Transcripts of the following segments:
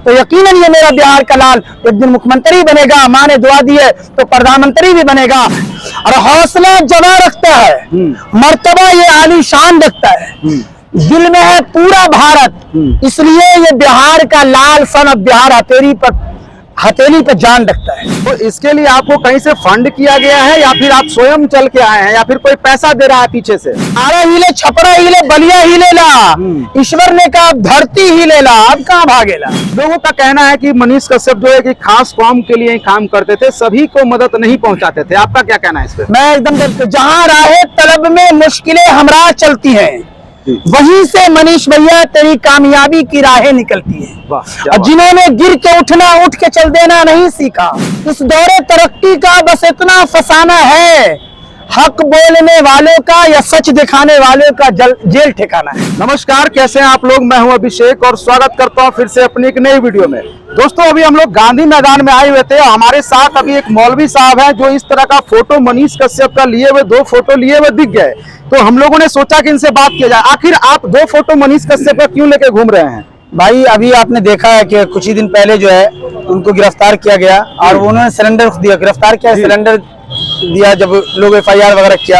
तो यकीनन ये मेरा बिहार का लाल एक दिन मुख्यमंत्री बनेगा, माँ ने दुआ दी है तो प्रधानमंत्री भी बनेगा। और हौसला जमा रखता है, मर्तबा ये आलीशान रखता है, दिल में है पूरा भारत, इसलिए ये बिहार का लाल सन अब बिहार हथेली पर जान रखता है। तो इसके लिए आपको कहीं से फंड किया गया है या फिर आप स्वयं चल के आए हैं या फिर कोई पैसा दे रहा है पीछे से? आरा हिले, छपरा हिले, बलिया हिलेला, ईश्वर ने कहा धरती हिलेला, अब कहाँ भागेला। लोगों का कहना है कि मनीष कश्यप जो है कि खास कौम के लिए ही काम करते थे, सभी को मदद नहीं पहुंचाते थे, आपका क्या कहना है इस पर? मैं एकदम, जहाँ राहे तलब में मुश्किलें हमरा चलती हैं, वहीं से मनीष भैया तेरी कामयाबी की राहें निकलती है। और जिन्होंने गिर के उठना, उठ के चल देना नहीं सीखा, इस दौरे तरक्की का बस इतना फसाना है, हक बोलने वालों का या सच दिखाने वालों का जेल ठिकाना है। नमस्कार, कैसे हैं आप लोग? मैं हूं अभिषेक और स्वागत करता हूं फिर से अपनी एक नई वीडियो में। दोस्तों, अभी हम लोग गांधी मैदान में आए हुए थे। हमारे साथ अभी एक मौलवी साहब हैं जो इस तरह का फोटो मनीष कश्यप का लिए हुए, 2 फोटो लिए हुए दिख गए। तो हम लोगों ने सोचा कि इनसे बात किया जाए, आखिर आप 2 फोटो मनीष कश्यप का क्यों लेके घूम रहे हैं? भाई, अभी आपने देखा है कि कुछ ही दिन पहले जो है उनको गिरफ्तार किया गया और उन्होंने सिलेंडर दिया, गिरफ्तार किया, सिलेंडर दिया जब लोग FIR वगैरह किया।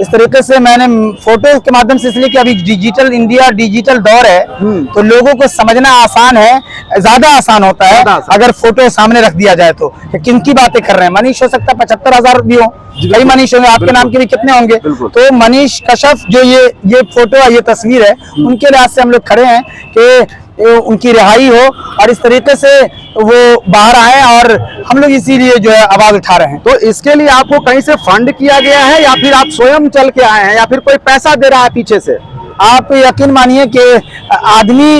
इस तरीके से मैंने फोटो के माध्यम से, इसलिए कि अभी डिजिटल इंडिया, डिजिटल दौर है, तो लोगों को समझना आसान है, ज्यादा आसान होता है अगर फोटो सामने रख दिया जाए। तो किनकी बातें कर रहे हैं? मनीष हो सकता है 75,000 भी हो, कई मनीष होंगे, आपके नाम के भी कितने होंगे। तो मनीष कश्यप जो ये फोटो, ये तस्वीर है, उनके लिहाज से हम लोग खड़े हैं कि उनकी रिहाई हो और इस तरीके से वो बाहर आए, और हम लोग इसीलिए जो है आवाज उठा रहे हैं। तो इसके लिए आपको कहीं से फंड किया गया है या फिर आप स्वयं चल के आए हैं या फिर कोई पैसा दे रहा है पीछे से? आप यकीन मानिए कि आदमी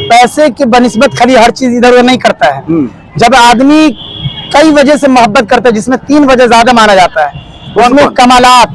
पैसे के बनिस्बत खाली हर चीज इधर उधर नहीं करता है। जब आदमी कई वजह से मोहब्बत करता है, जिसमें 3 वजह ज्यादा माना जाता है, उसमें कमालात,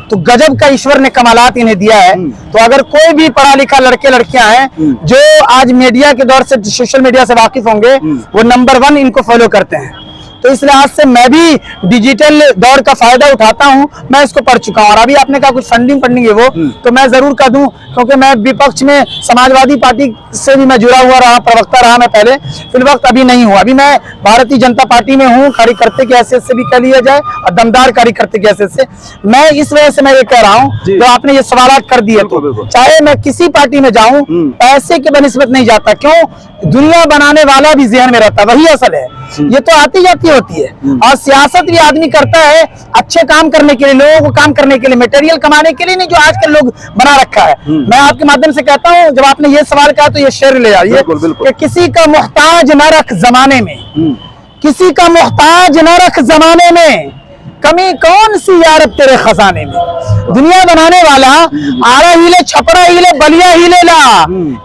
तो गजब का ईश्वर ने कमालात इन्हें दिया है। तो अगर कोई भी पढ़ा लिखा लड़के लड़कियां हैं जो आज मीडिया के दौर से, सोशल मीडिया से वाकिफ होंगे, वो नंबर 1 इनको फॉलो करते हैं। तो इस लिहाज से मैं भी डिजिटल दौर का फायदा उठाता हूं, मैं इसको पढ़ चुका हूं। और अभी आपने कहा कुछ फंडिंग है वो, तो मैं जरूर कर दूं, क्योंकि मैं विपक्ष में समाजवादी पार्टी से भी मैं जुड़ा हुआ रहा, प्रवक्ता रहा मैं पहले, फिल वक्त अभी नहीं हूं। अभी मैं भारतीय जनता पार्टी में हूं, कार्यकर्ता की हैसियत से भी कह लिया जाए और दमदार कार्यकर्ता की हैसियत से। मैं इस वजह से मैं ये कह रहा हूँ, जो आपने ये सवाल कर दिए, तो चाहे मैं किसी पार्टी में जाऊं, पैसे के बनिस्बत नहीं जाता। क्यों? दुनिया बनाने वाला भी ज़हन में रहता, वही असल है। ये तो आती जाती होती है। और सियासत भी आदमी करता है अच्छे काम करने के लिए, लोगों को काम करने के लिए, मटेरियल कमाने के लिए नहीं, जो आजकल लोग बना रखा है। मैं आपके माध्यम से कहता हूं, जब आपने ये सवाल कहा तो ये शेर ले आइए कि किसी का मोहताज न रख जमाने में, किसी का मोहताज न रख जमाने में, कमी कौन सी यारब तेरे खजाने में। दुनिया बनाने वाला आरा हिले, छपरा हिले, बलिया हिलेला,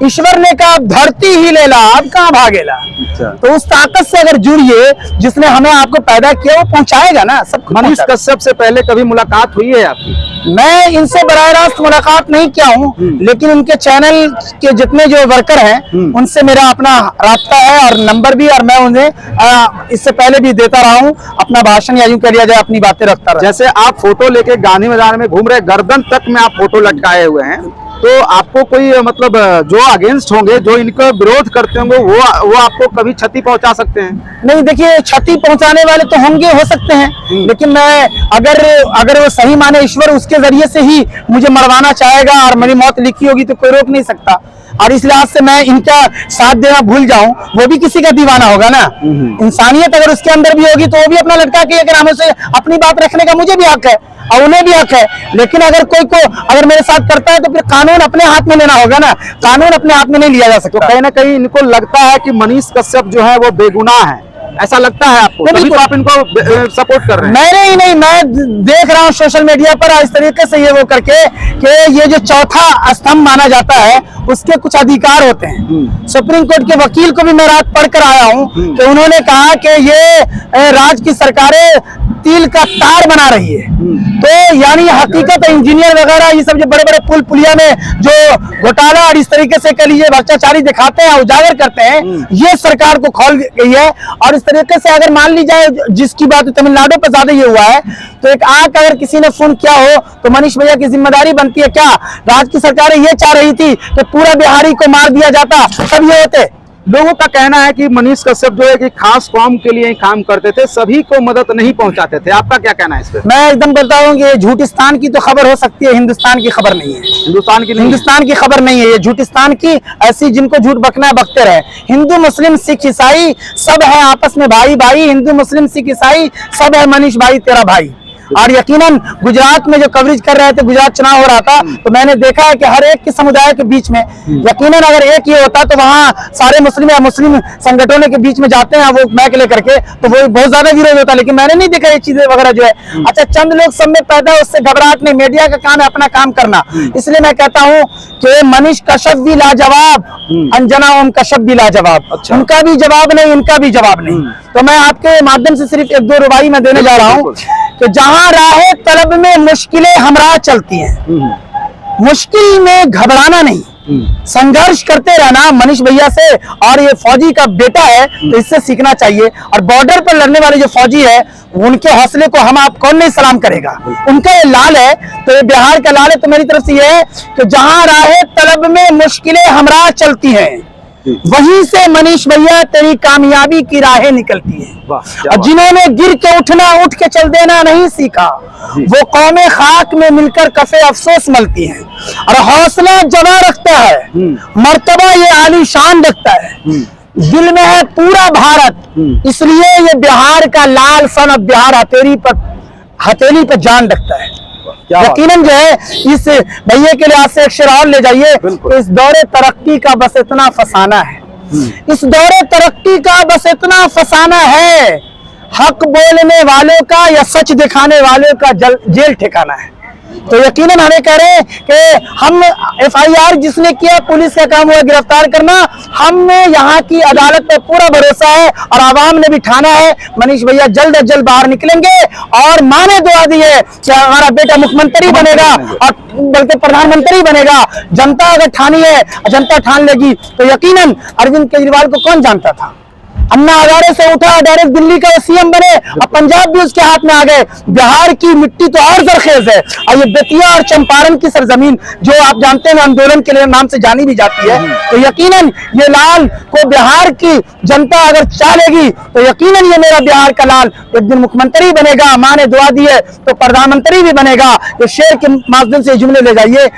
ईश्वर ने कहा धरती हिलेला, अब कहाँ भागेला। तो उस ताकत से अगर जुड़िए जिसने हमें आपको पैदा किया, वो पहुंचाएगा ना सब। मनीष कश्यप से पहले कभी मुलाकात हुई है आपकी? मैं इनसे बराह रास्त मुलाकात नहीं किया हूँ, लेकिन उनके चैनल के जितने जो वर्कर हैं उनसे मेरा अपना रास्ता है और नंबर भी, और मैं उन्हें इससे पहले भी देता रहा हूँ अपना भाषण, या यूं कह लिया जाए अपनी बातें रखता रहा। जैसे आप फोटो लेके गांधी मैदान में घूम रहे, गर्दन तक में आप फोटो लटकाए हुए हैं, तो आपको कोई मतलब जो अगेंस्ट होंगे, जो इनका विरोध करते होंगे, वो आपको कभी क्षति पहुंचा सकते हैं? नहीं, देखिए, क्षति पहुंचाने वाले तो होंगे, हो सकते हैं, लेकिन मैं अगर वो सही माने ईश्वर उसके जरिए से ही मुझे मरवाना चाहेगा और मेरी मौत लिखी होगी, तो कोई रोक नहीं सकता। और इस लिहाज से मैं इनका साथ देना भूल जाऊं, वो भी किसी का दीवाना होगा ना। इंसानियत अगर उसके अंदर भी होगी तो वो भी अपना लटका के लेकर हमें से अपनी बात रखने का मुझे भी हक है और उन्हें भी हक है। लेकिन अगर कोई को अगर मेरे साथ करता है तो फिर कानून अपने हाथ में लेना होगा ना, कानून अपने हाथ में नहीं लिया जा सकता। तो कहीं ना कहीं इनको लगता है कि मनीष कश्यप जो है वो बेगुनाह है, ऐसा लगता है आपको? तभी तो आप इनको सपोर्ट कर रहे हैं? नहीं, मैं देख रहा हूँ सोशल मीडिया पर इस तरीके से ये वो करके कि ये जो चौथा स्तंभ माना जाता है, उसके कुछ अधिकार होते हैं। सुप्रीम कोर्ट के वकील को भी मैं रात पढ़कर आया हूँ कि उन्होंने कहा कि ये राज्य की सरकारें तिल का तार बना रही है। तो यानी हकीकत इंजीनियर वगैरह ये सब जो बड़े बड़े पुल पुलिया में जो घोटाला और इस तरीके से कह लीजिए भ्रष्टाचारी दिखाते हैं, उजागर करते हैं, ये सरकार को खोल गई है। और इस तरीके से अगर मान ली जाए, जिसकी बात तमिलनाडु पर ज्यादा ये हुआ है, तो एक आंख अगर किसी ने फोन किया हो तो मनीष भैया की जिम्मेदारी बनती है क्या? राज्य की सरकारें ये चाह रही थी कि पूरा बिहारी को मार दिया जाता, तब ये होते। लोगों का कहना है कि मनीष कश्यप जो है कि खास कौम के लिए ही काम करते थे, सभी को मदद नहीं पहुंचाते थे। आपका क्या कहना है इस पे? मैं एकदम बोलता हूँ कि झूठिस्तान की तो खबर हो सकती है, हिंदुस्तान की खबर नहीं है। हिंदुस्तान की नहीं है? हिंदुस्तान की खबर नहीं है ये, झूठिस्तान की। ऐसी जिनको झूठ बकना है बकते रहे। हिंदू मुस्लिम सिख ईसाई सब है आपस में भाई भाई। हिंदू मुस्लिम सिख ईसाई सब है मनीष भाई तेरा भाई। और यकीनन गुजरात में जो कवरेज कर रहे थे, गुजरात चुनाव हो रहा था, तो मैंने देखा है कि हर एक के समुदाय के बीच में यकीनन अगर एक ये होता तो वहाँ सारे मुस्लिम या मुस्लिम संगठनों के बीच में जाते हैं वो मैक लेकर के, तो वो बहुत ज्यादा विरोध होता। लेकिन मैंने नहीं देखा ये चीजें वगैरह जो है। अच्छा, चंद लोग सब में पैदा है, उससे घबराहट नहीं। मीडिया का काम है अपना काम करना। इसलिए मैं कहता हूँ कि मनीष कश्यप भी लाजवाब, अंजना ओम कश्यप भी लाजवाब। अच्छा। उनका भी जवाब नहीं, इनका भी जवाब नहीं। तो मैं आपके माध्यम से सिर्फ एक दो रुबाई में देने जा रहा हूँ कि जहां राहे तलब में मुश्किलें हमरा चलती हैं, मुश्किल में घबराना नहीं, संघर्ष करते रहना। मनीष भैया से, और ये फौजी का बेटा है तो इससे सीखना चाहिए। और बॉर्डर पर लड़ने वाले जो फौजी है उनके हौसले को हम आप कौन नहीं सलाम करेगा। उनका ये लाल है तो ये बिहार का लाल है। तो मेरी तरफ से ये है कि जहां राहे तलब में मुश्किलें हमरा चलती हैं, वहीं से मनीष भैया तेरी कामयाबी की राहें निकलती है। और जिन्होंने गिर के उठना, उठ के चल देना नहीं सीखा, वो कौमे खाक में मिलकर कफे अफसोस मलती हैं। और हौसला जमा रखता है, मर्तबा ये आलीशान रखता है, दिल में है पूरा भारत। इसलिए ये बिहार का लाल सन अब बिहार हथेली पर जान रखता है। यकीनन जो है इस भैया के लिए आज से एक शेर और ले जाइए। इस दौरे तरक्की का बस इतना फसाना है, इस दौरे तरक्की का बस इतना फसाना है, हक बोलने वालों का या सच दिखाने वालों का जेल ठिकाना है। तो यकीनन हमें कह रहे हैं कि हम FIR जिसने किया, पुलिस का काम हुआ गिरफ्तार करना, हमें यहाँ की अदालत पर पूरा भरोसा है और आवाम ने भी ठाना है मनीष भैया जल्द अज जल्द बाहर निकलेंगे। और माँ ने दुआ दी है कि हमारा बेटा मुख्यमंत्री बनेगा और बल्कि प्रधानमंत्री बनेगा। जनता अगर ठानी है, जनता ठान लेगी। तो यकीनन अरविंद केजरीवाल को कौन जानता था? अन्ना हजारे से उठा, डायरेक्ट दिल्ली का CM बने और पंजाब भी उसके हाथ में आ गए। बिहार की मिट्टी तो और जरखेज है। और ये बेतिया और चंपारण की सरजमीन जो आप जानते हैं आंदोलन के लिए नाम से जानी भी जाती है, तो यकीनन ये लाल को बिहार की जनता अगर चाहेगी तो यकीनन ये मेरा बिहार का लाल एक दिन मुख्यमंत्री बनेगा। माँ ने दुआ दी है तो प्रधानमंत्री भी बनेगा। ये शेर के माध्यम से जुमले ले जाइए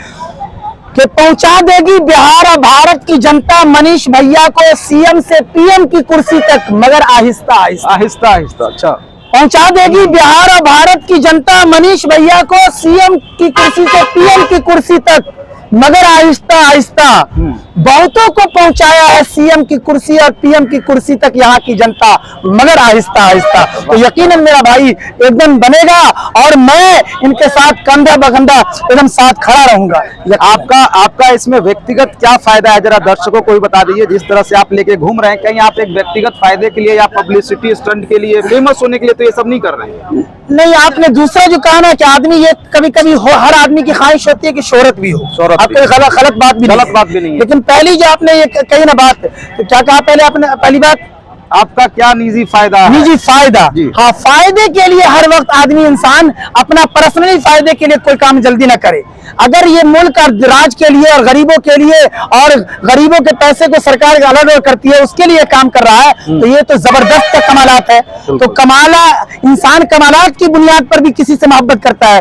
कि पहुंचा देगी बिहार और भारत की जनता मनीष भैया को CM से PM की कुर्सी तक, मगर आहिस्ता आहिस्ता आहिस्ता आहिस्ता। अच्छा, पहुंचा देगी बिहार और भारत की जनता मनीष भैया को CM की कुर्सी से PM की कुर्सी तक, मगर आहिस्ता आहिस्ता। बहुतों को पहुंचाया है CM की कुर्सी और PM की कुर्सी तक यहाँ की जनता, मगर आहिस्ता आहिस्ता। तो यकीनन मेरा भाई एकदम बनेगा और मैं इनके साथ कंधा बकंधा एकदम साथ खड़ा रहूंगा। आपका इसमें व्यक्तिगत क्या फायदा है, जरा दर्शकों को भी बता दीजिए। जिस तरह से आप लेके घूम रहे हैं, कहीं आप एक व्यक्तिगत फायदे के लिए या पब्लिसिटी स्टंट के लिए, फेमस होने के लिए तो ये सब नहीं कर रहे हैं? नहीं, आपने दूसरा जो कहा ना कि आदमी ये कभी कभी हर आदमी की ख्वाहिश होती है कि शोहरत भी हो। आपको गलत बात भी नहीं है। लेकिन पहली जो आपने ये कही ना बात, तो क्या कहा पहले आपने? पहली बात, आपका क्या निजी फायदा है? निजी फायदा, हाँ, फायदे के लिए हर वक्त आदमी इंसान अपना पर्सनली फायदे के लिए कोई काम जल्दी ना करे। अगर ये मुल्क और राज के लिए और गरीबों के लिए और गरीबों के पैसे को सरकार अलग अलग करती है उसके लिए काम कर रहा है, तो ये तो जबरदस्त कमालात है। तो इंसान कमालात की बुनियाद पर भी किसी से मोहब्बत करता है।